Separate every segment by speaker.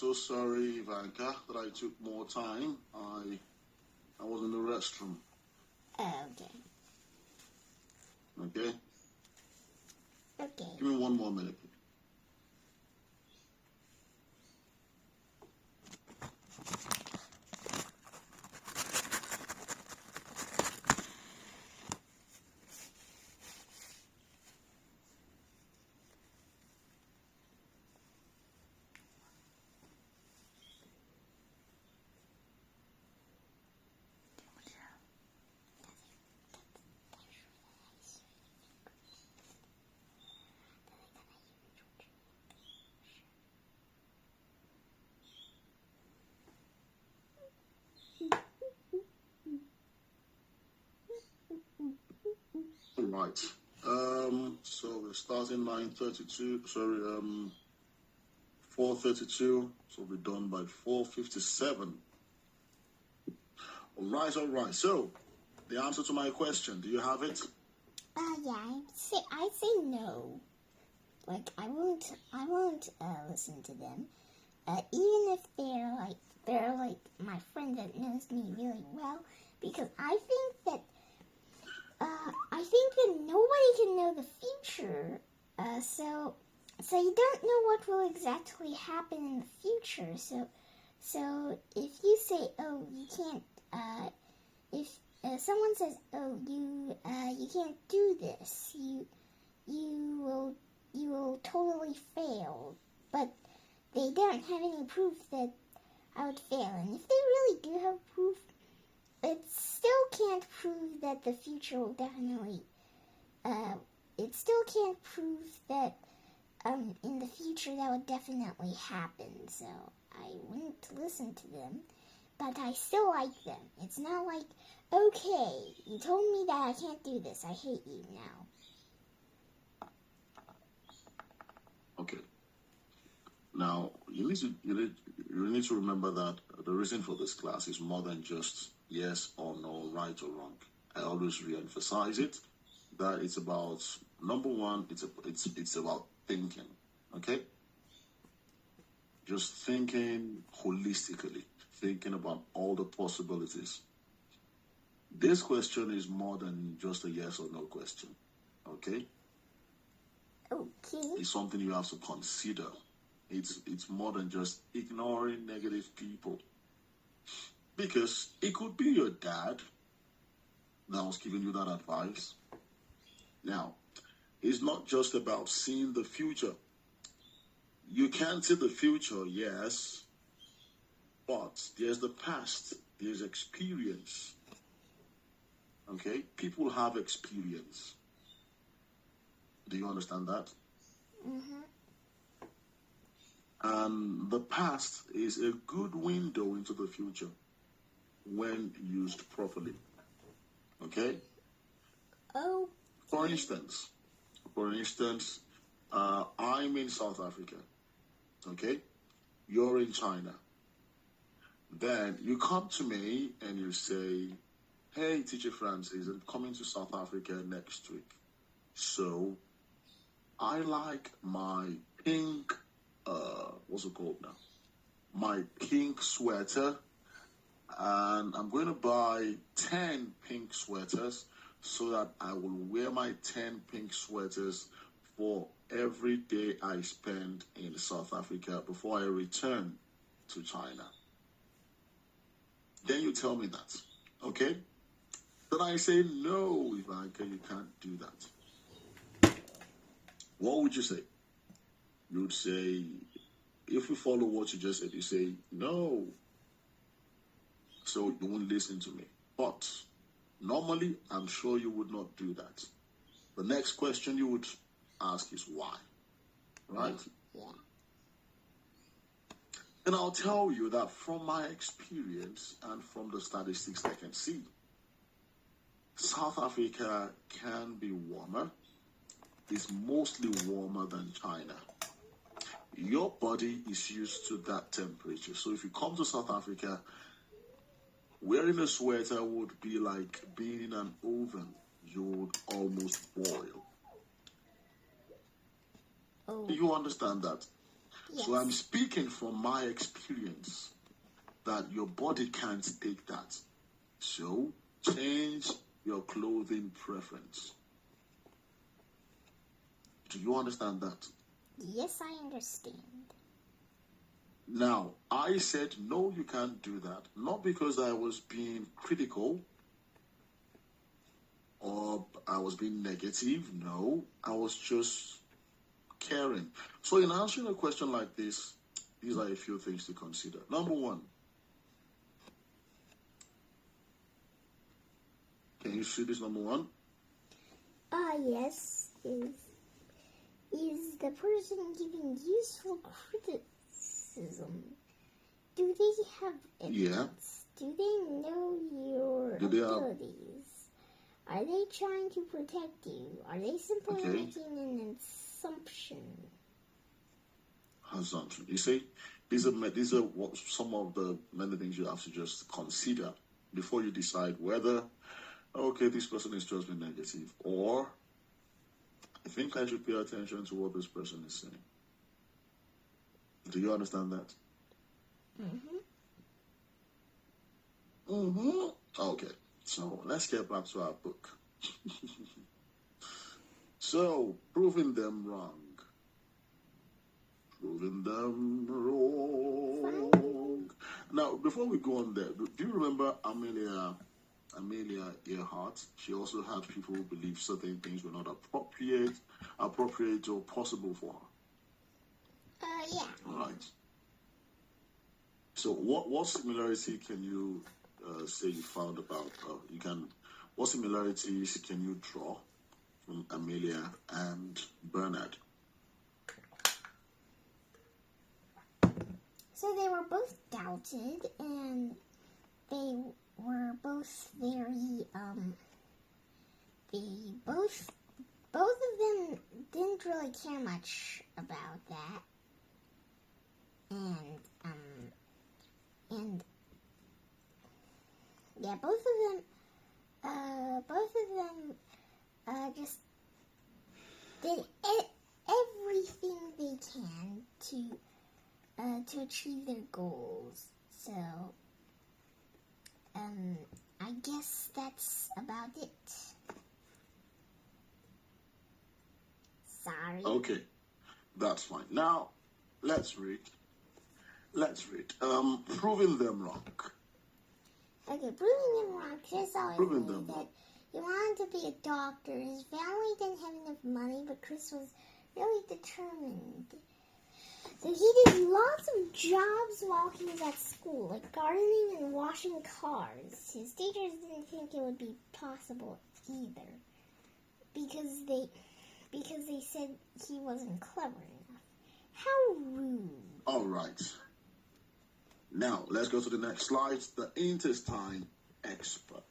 Speaker 1: so sorry, Ivanka, that I took more time. I was in the restroom.
Speaker 2: Okay.
Speaker 1: Okay?
Speaker 2: Okay.
Speaker 1: Give me 1 more minute. All right. So we're starting 9:32. Sorry, 4:32. So we're done by 4:57. All right. So the answer to my question, do you have it?
Speaker 2: Yeah, I say no. Like, I won't listen to them. Even if they're like my friend that knows me really well, because I think that nobody can know the future. So you don't know what will exactly happen in the future. So if you say, oh, you can't, if someone says, oh, you can't do this, you will totally fail. But they don't have any proof that I would fail. And if they really do have proof, it still can't prove that the future will definitely, it still can't prove that in the future that would definitely happen. So I wouldn't listen to them, but I still like them. It's not like, okay, you told me that I can't do this, I hate you now.
Speaker 1: Okay. Now you need to remember that the reason for this class is more than just yes or no, right or wrong. I always re-emphasize it that it's about number one. It's about thinking. Okay. Just thinking holistically, thinking about all the possibilities. This question is more than just a yes or no question. Okay.
Speaker 2: Okay.
Speaker 1: It's something you have to consider. It's more than just ignoring negative people. Because it could be your dad that was giving you that advice. Now, it's not just about seeing the future. You can see the future, yes, but there's the past, there's experience. Okay? People have experience. Do you understand that?
Speaker 2: Mm-hmm.
Speaker 1: And the past is a good window into the future when used properly. Okay?
Speaker 2: Oh.
Speaker 1: For instance, I'm in South Africa. Okay? You're in China. Then you come to me and you say, hey, Teacher Francis, I'm coming to South Africa next week. So I like my pink, what's it called now? My pink sweater. And I'm going to buy 10 pink sweaters so that I will wear my 10 pink sweaters for every day I spend in South Africa before I return to China. Then you tell me that, okay? Then I say, no, Ivanka, you can't do that. What would you say? You would say, if you follow what you just said, you say, no. So you won't listen to me. But normally, I'm sure you would not do that. The next question you would ask is why, right?
Speaker 2: Yeah.
Speaker 1: And I'll tell you that from my experience and from the statistics I can see, South Africa can be warmer. It's mostly warmer than China. Your body is used to that temperature. So if you come to South Africa, wearing a sweater would be like being in an oven. You would almost boil.
Speaker 2: Oh.
Speaker 1: Do you understand that?
Speaker 2: Yes.
Speaker 1: So I'm speaking from my experience that your body can't take that. So change your clothing preference. Do you understand that?
Speaker 2: Yes, I understand.
Speaker 1: Now, I said, no, you can't do that. Not because I was being critical or I was being negative. No, I was just caring. So, in answering a question like this, these are a few things to consider. Number one, can you see this number one?
Speaker 2: Yes. Is the person giving useful criticism? Do they have evidence?
Speaker 1: Yeah.
Speaker 2: Do they know your
Speaker 1: Do they have-
Speaker 2: abilities? Are they trying to protect you? Are they simply
Speaker 1: Okay.
Speaker 2: making an assumption?
Speaker 1: Assumption. You see, these are some of the many things you have to just consider before you decide whether, okay, this person is just being negative, or I think I should pay attention to what this person is saying. Do you understand that? Okay, so let's get back to our book. So, proving them wrong. Proving them wrong. Now, before we go on there, do you remember Amelia Earhart? She also had people who believed certain things were not appropriate or possible for her.
Speaker 2: Yeah.
Speaker 1: All right. So, what similarity can you say you found about? What similarities can you draw from Amelia and Bernard?
Speaker 2: So they were both doubted, and they were both very both of them didn't really care much about that, and yeah, both of them just did everything they can to achieve their goals. So I guess that's about it. Sorry.
Speaker 1: Okay, that's fine. Now, let's read. Proving them wrong.
Speaker 2: Okay, proving them wrong. Chris always
Speaker 1: Proving
Speaker 2: knew
Speaker 1: them
Speaker 2: that
Speaker 1: wrong.
Speaker 2: he wanted to be a doctor. His family didn't have enough money, but Chris was really determined. So he did lots of jobs while he was at school, like gardening and washing cars. His teachers didn't think it would be possible either, because they said he wasn't clever enough. How rude.
Speaker 1: All right. Now, let's go to the next slide. The intestine expert.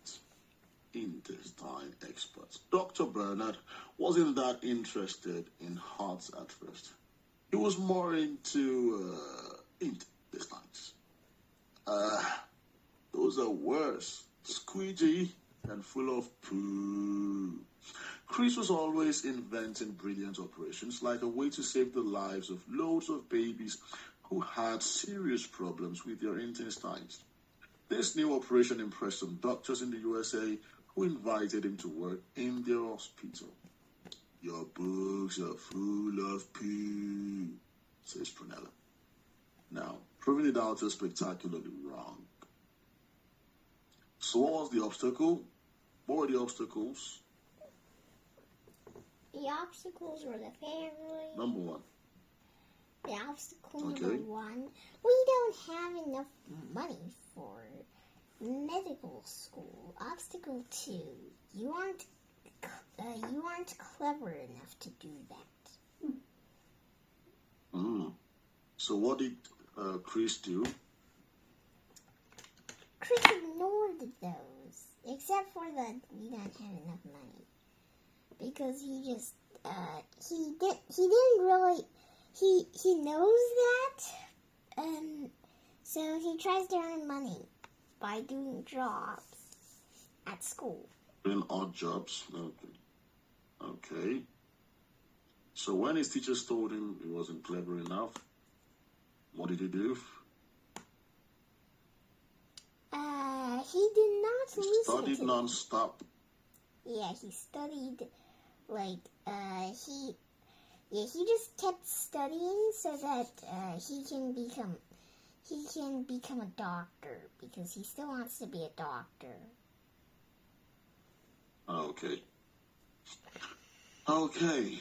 Speaker 1: Dr. Bernard wasn't that interested in hearts at first. He was more into intestines. Those are worse, squeegee and full of poo. Chris was always inventing brilliant operations, like a way to save the lives of loads of babies who had serious problems with their intestines. This new operation impressed some doctors in the USA who invited him to work in their hospital. Your books are full of poo, says Prunella. Now, proving the doubters spectacularly wrong. So what was the obstacle? What were the obstacles?
Speaker 2: The obstacles were the family.
Speaker 1: Number one.
Speaker 2: The obstacle
Speaker 1: Okay.
Speaker 2: number one, we don't have enough money for medical school. Obstacle two, you aren't clever enough to do that.
Speaker 1: So what did Chris do?
Speaker 2: Chris ignored those, except for the we don't have enough money, because he just he didn't really he knows that, so he tries to earn money by doing jobs at school.
Speaker 1: Doing odd jobs. Okay. So when his teachers told him he wasn't clever enough, What did he do?
Speaker 2: He did not
Speaker 1: He
Speaker 2: listen
Speaker 1: studied
Speaker 2: to them.
Speaker 1: non-stop.
Speaker 2: Yeah, he studied, like, he just kept studying so that he can become a doctor because he still wants to be a doctor.
Speaker 1: Okay. Okay.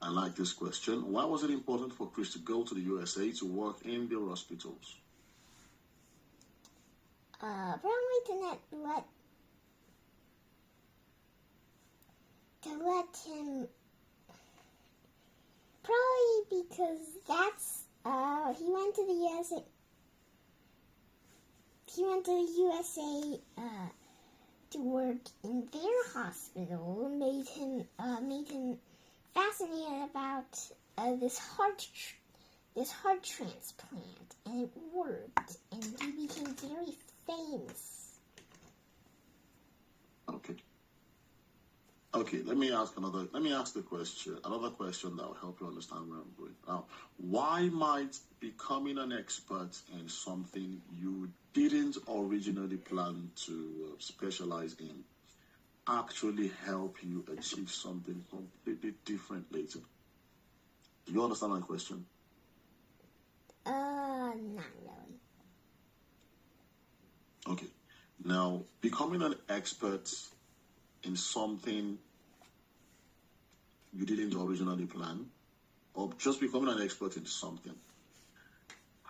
Speaker 1: I like this question. Why was it important for Chris to go to the USA to work in their hospitals?
Speaker 2: Probably to let him. Probably because that's he went to the USA. He went to the USA to work in their hospital. Made him fascinated about this heart transplant, and it worked, and he became very famous.
Speaker 1: Okay. Okay, let me ask the question, another question that will help you understand where I'm going. Now, why might becoming an expert in something you didn't originally plan to specialize in actually help you achieve something completely different later? Do you understand my question?
Speaker 2: Not really.
Speaker 1: Okay. Now, becoming an expert in something you didn't originally plan, or just becoming an expert in something,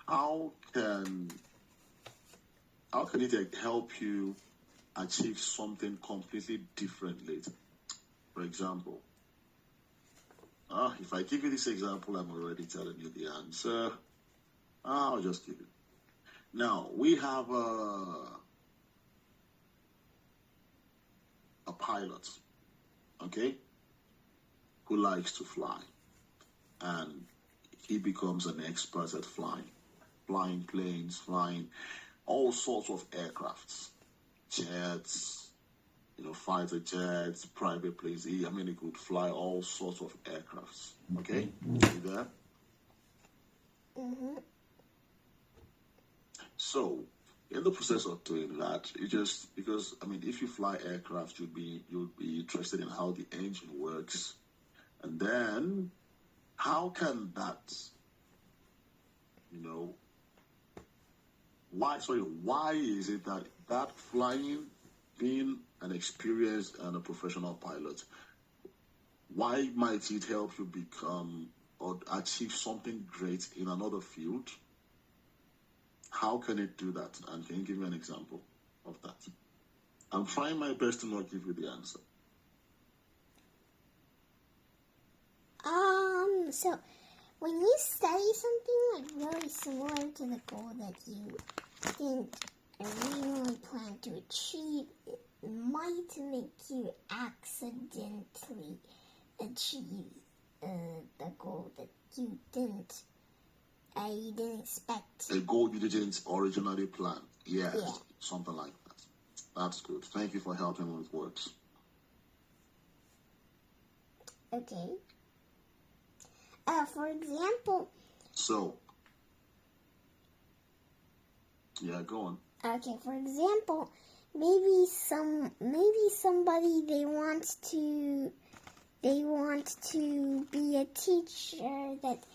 Speaker 1: how can it help you achieve something completely different later? For example, if I give you this example, I'm already telling you the answer. I'll just give it. Now, we have a pilot, okay, who likes to fly, and he becomes an expert at flying planes, flying all sorts of aircrafts, jets, fighter jets, private planes. He could fly all sorts of aircrafts. Okay, you there?
Speaker 2: Mm-hmm.
Speaker 1: So, in the process of doing that, because if you fly aircraft, you'd be interested in how the engine works, and then how can that, why is it that flying, being an experienced and a professional pilot, why might it help you become or achieve something great in another field? How can it do that? And can you give me an example of that? I'm trying my best to not give you the answer.
Speaker 2: So when you study something like really similar to the goal that you didn't originally plan to achieve, it might make you accidentally achieve the goal that you didn't expect.
Speaker 1: A goal you didn't originally plan. Yeah, something like that. That's good. Thank you for helping me with words.
Speaker 2: Okay. For example.
Speaker 1: So. Yeah, go on.
Speaker 2: Okay, for example, maybe somebody they want to be a teacher that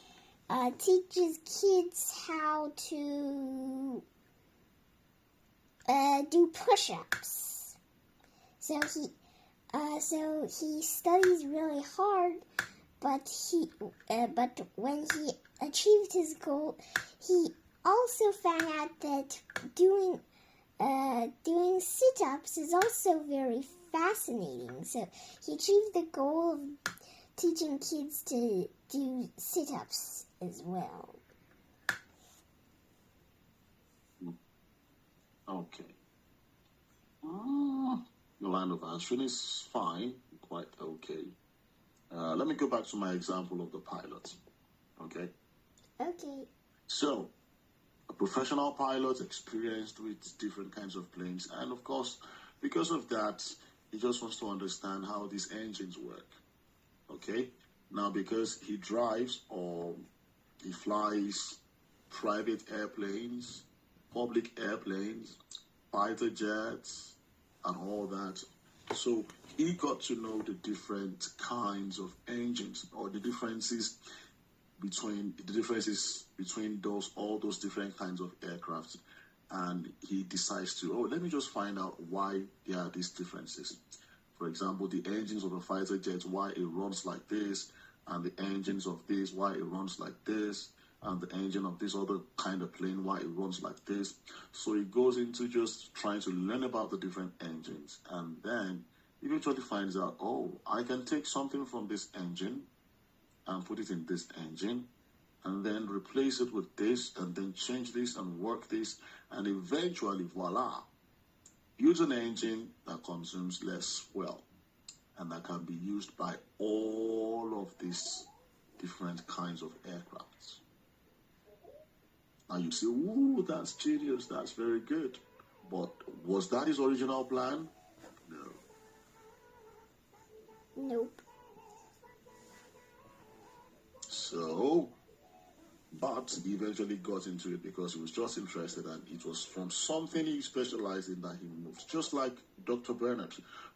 Speaker 2: teaches kids how to do push-ups. So he studies really hard, but when he achieved his goal, he also found out that doing sit-ups is also very fascinating. So he achieved the goal of teaching kids to do sit-ups as well.
Speaker 1: Okay. The line of answering is fine, quite okay. Let me go back to my example of the pilot. Okay?
Speaker 2: Okay.
Speaker 1: So, a professional pilot experienced with different kinds of planes, and of course, because of that, he just wants to understand how these engines work. Okay? Now, because he drives or he flies private airplanes, public airplanes, fighter jets, and all that. So he got to know the different kinds of engines or the differences between those all those different kinds of aircraft, and he decides to let me just find out why there are these differences. For example, the engines of a fighter jet, why it runs like this, and the engines of this, why it runs like this, and the engine of this other kind of plane, why it runs like this. So he goes into just trying to learn about the different engines, and then eventually finds out, oh, I can take something from this engine and put it in this engine, and then replace it with this, and then change this and work this, and eventually, voila, use an engine that consumes less fuel and that can be used by all of these different kinds of aircrafts. Now you say, ooh, that's genius, that's very good. But was that his original plan? No.
Speaker 2: Nope.
Speaker 1: So, but he eventually got into it because he was just interested, and it was from something he specialized in that he moved. Just like Dr. Bernard,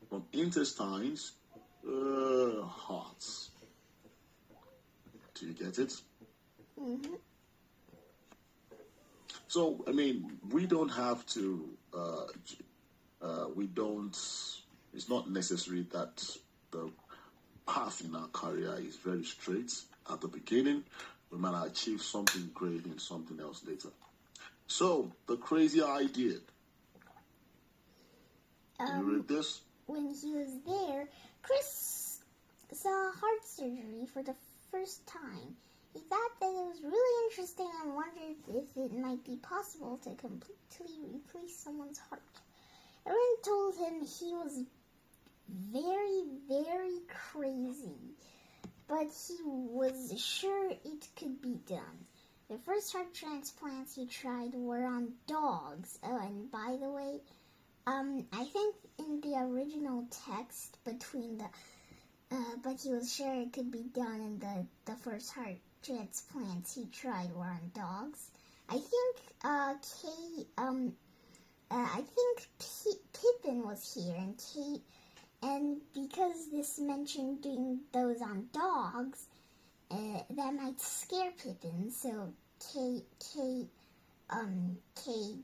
Speaker 1: from intestines, hearts. Do you get it?
Speaker 2: Mm-hmm.
Speaker 1: So, I mean, we don't have to, it's not necessary that the path in our career is very straight at the beginning. We might achieve something great in something else later. So, the crazy idea. You read this?
Speaker 2: When he was there, Chris saw heart surgery for the first time. He thought that it was really interesting and wondered if it might be possible to completely replace someone's heart. Everyone told him he was very, very crazy, but he was sure it could be done. The first heart transplants he tried were on dogs. Oh, and by the way, I think in the original text between but he was sure it could be done in the first heart transplants he tried were on dogs. I think Pippin was here, and Kate, and because this mentioned doing those on dogs, that might scare Pippin, so Kate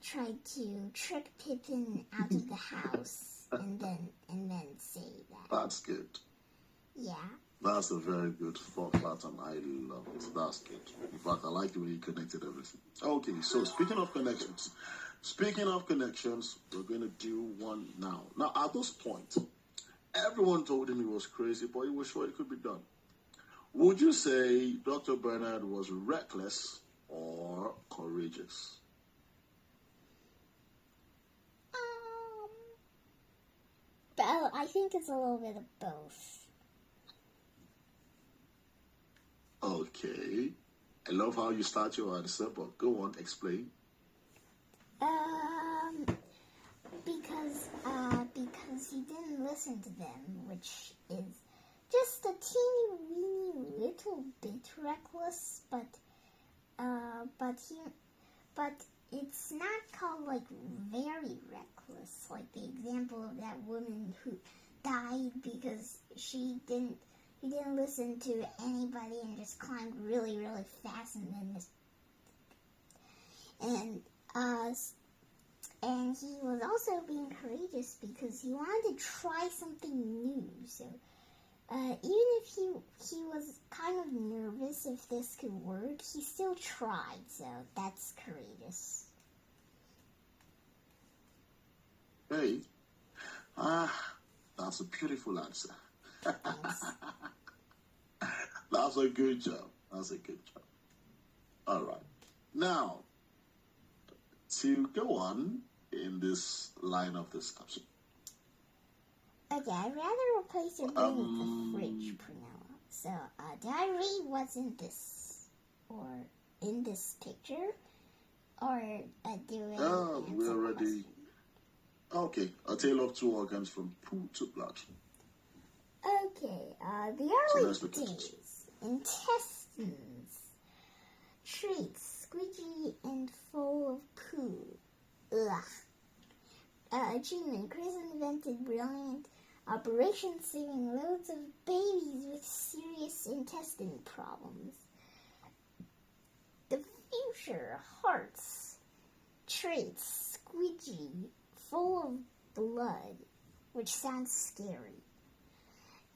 Speaker 2: tried to trick Pippin out of the house and then say that.
Speaker 1: That's good.
Speaker 2: Yeah.
Speaker 1: That's a very good thought pattern. I love it. That's good. In fact, I like the way you connected everything. Okay, so speaking of connections, we're going to do one now. Now, at this point, everyone told him he was crazy, but he was sure it could be done. Would you say Dr. Bernard was reckless or courageous?
Speaker 2: I think it's a little bit of both.
Speaker 1: Okay. I love how you start your answer, but go on, explain.
Speaker 2: Because he didn't listen to them, which is just a teeny weeny little bit reckless, but it's not called like very reckless, like the example of that woman who died because he didn't listen to anybody and just climbed really, really fast, and then and he was also being courageous because he wanted to try something new. So even if he was kind of nervous if this could work, he still tried. So that's courageous.
Speaker 1: Hey, that's a beautiful answer.
Speaker 2: Thanks.
Speaker 1: That's a good job. All right. Now, to go on in this line of discussion.
Speaker 2: Okay, I'd rather replace your brain with the fridge, Prunella. So, did I read what's in this? Or in this picture? Or do we
Speaker 1: We already... Okay, A Tale of Two Organs from Pooh to Blood.
Speaker 2: Okay, the
Speaker 1: So
Speaker 2: early
Speaker 1: let's look at it.
Speaker 2: days. Intestines. Treats. Squidgy and full of poo. Ugh. Achievement. Chris invented brilliant operation saving loads of babies with serious intestine problems. The future. Hearts. Traits. Squidgy. Full of blood. Which sounds scary.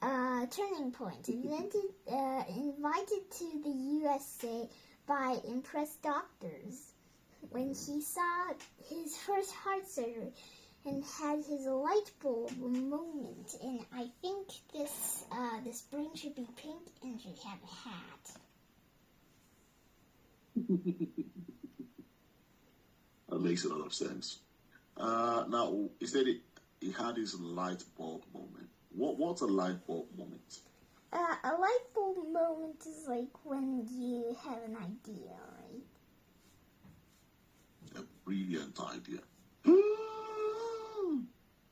Speaker 2: Turning point. Invited to the USA by impressed doctors when he saw his first heart surgery and had his light bulb moment. And I think this brain should be pink and should have a hat.
Speaker 1: That makes a lot of sense. Now, he said he had his light bulb moment. What's a light bulb moment?
Speaker 2: A light bulb moment is like when you have an idea, right?
Speaker 1: A brilliant idea.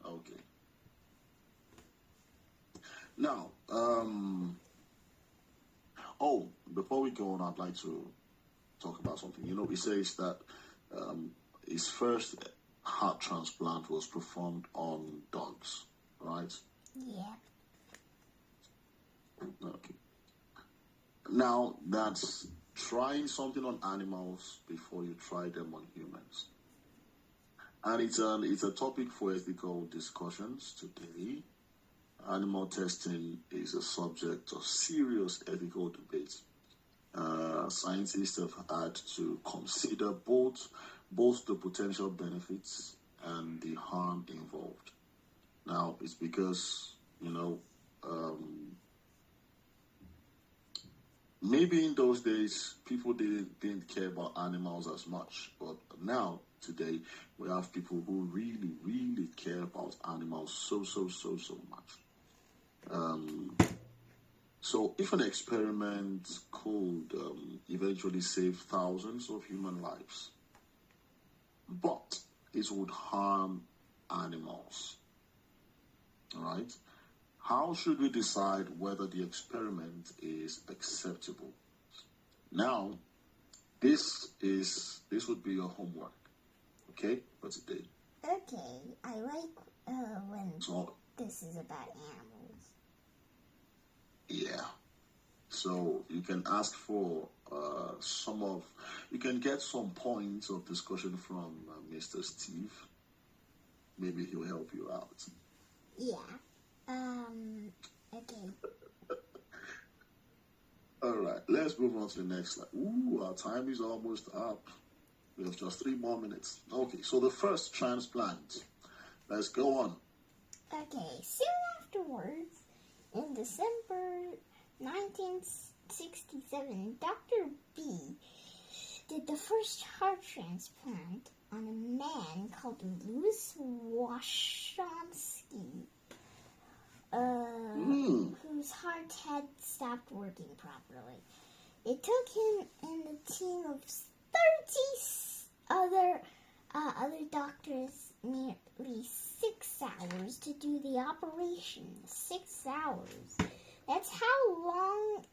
Speaker 1: Okay. Now, before we go on, I'd like to talk about something. You know, it says that his first heart transplant was performed on dogs, right?
Speaker 2: Yeah.
Speaker 1: Okay. Now, that's trying something on animals before you try them on humans. And it's a topic for ethical discussions today. Animal testing is a subject of serious ethical debate. Scientists have had to consider both the potential benefits and the harm involved. Now, it's because, maybe in those days, people didn't care about animals as much. But now, today, we have people who really, really care about animals so much. So if an experiment could eventually save thousands of human lives, but it would harm animals, all right? How should we decide whether the experiment is acceptable? Now, this would be your homework, okay, for today.
Speaker 2: Okay, I like when
Speaker 1: So,
Speaker 2: this is about animals.
Speaker 1: yeah. So you can ask for you can get some points of discussion from Mr. Steve. Maybe he'll help you out.
Speaker 2: Yeah. Okay.
Speaker 1: All right, let's move on to the next slide. Ooh, our time is almost up. We have just 3 more minutes. Okay, so the first transplant. Let's go on.
Speaker 2: Okay, soon afterwards, in December 1967, Dr. B did the first heart transplant on a man called Louis Washonsky, whose heart had stopped working properly. It took him and a team of 30 other doctors nearly 6 hours to do the operation. 6 hours. That's how long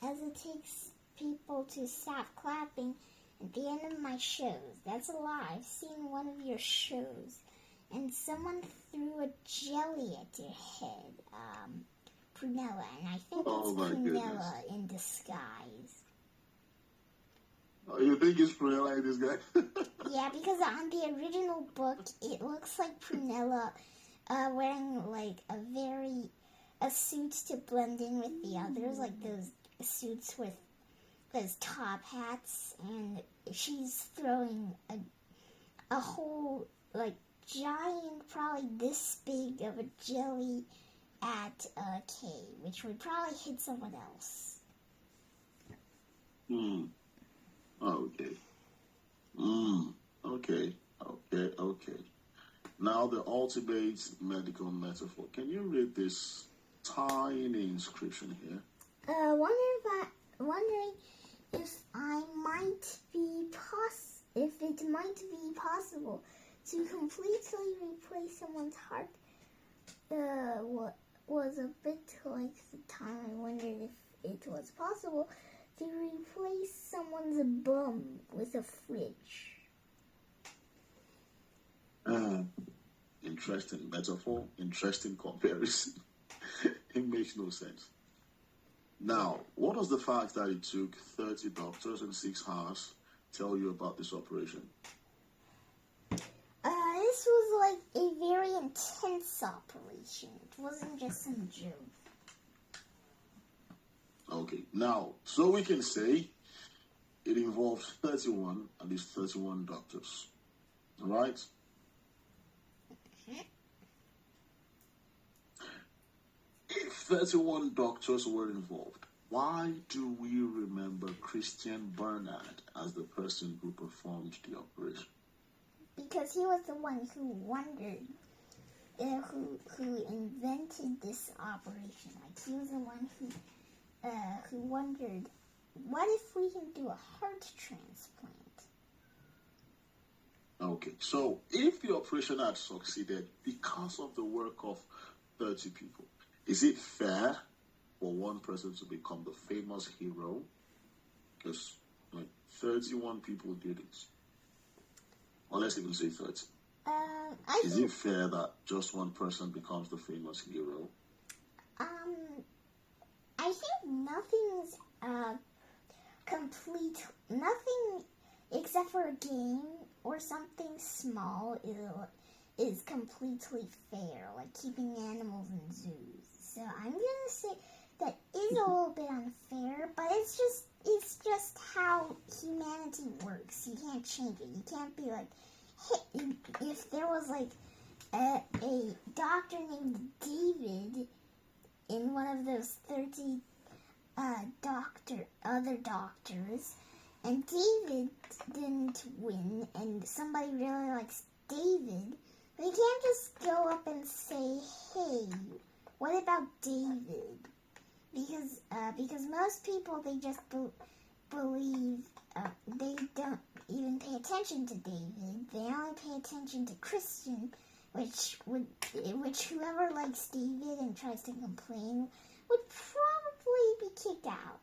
Speaker 2: as it takes people to stop clapping at the end of my shows. That's a lie. I've seen one of your shows, and someone threw a jelly at your head, Prunella, and I think it's Prunella in disguise.
Speaker 1: Oh, you think it's Prunella in disguise?
Speaker 2: Yeah, because on the original book, it looks like Prunella wearing like a suit to blend in with the others, like those suits with those top hats, and she's throwing a whole like giant, probably this big of a jelly at Kay, which would probably hit someone else.
Speaker 1: Okay. Okay. Now the ultimate medical metaphor. Can you read this tiny inscription here?
Speaker 2: Wondering if it might be possible to completely replace someone's heart. was a bit like the time I wondered if it was possible to replace someone's bum with a fridge.
Speaker 1: Interesting metaphor, interesting comparison. It makes no sense. Now, what does the fact that it took 30 doctors and 6 hours tell you about this operation?
Speaker 2: This was like a very intense operation. It wasn't just some joke.
Speaker 1: Okay, now, so we can say it involved 31, at least 31 doctors. All right? If 31 doctors were involved, why do we remember Christian Bernard as the person who performed the operation?
Speaker 2: Because he was the one who wondered, who invented this operation. Like, he was the one who wondered, what if we can do a heart transplant?
Speaker 1: Okay, so if the operation had succeeded because of the work of 30 people, is it fair for one person to become the famous hero? Because like 31 people did it. Or let's even say 30. Is it fair that just one person becomes the famous hero?
Speaker 2: I think nothing's complete. Nothing except for a game or something small is completely fair. Like keeping animals in zoos. So I'm gonna say that is a little bit unfair, but it's just how humanity works. You can't change it. You can't be like, hey, if there was like a doctor named David in one of those 30 other doctors, and David didn't win, and somebody really likes David, they can't just go up and say, hey, what about David? Because most people, they just believe, they don't even pay attention to David. They only pay attention to Christian, which whoever likes David and tries to complain would probably be kicked out.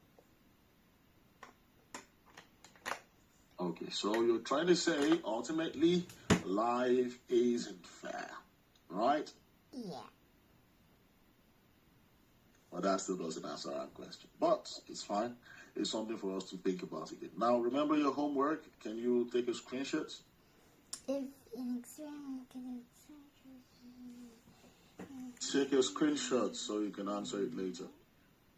Speaker 1: Okay, so you're trying to say ultimately life isn't fair, right?
Speaker 2: Yeah.
Speaker 1: Well, that still doesn't answer our question, but it's fine. It's something for us to think about again. Now, remember your homework. Can you take a screenshot?
Speaker 2: If an experiment can
Speaker 1: Take a screenshot so you can answer it later.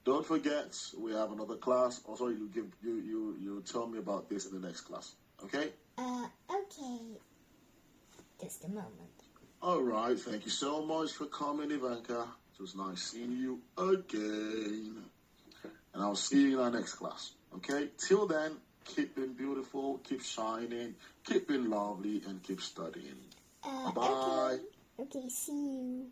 Speaker 1: Don't forget, we have another class. Also, you tell me about this in the next class. Okay?
Speaker 2: Okay. Just a moment.
Speaker 1: All right. Thank you so much for coming, Ivanka. It was nice seeing you again. And I'll see you in our next class. Okay? Till then, keep being beautiful, keep shining, keep being lovely, and keep studying. Bye-bye.
Speaker 2: Okay, see you.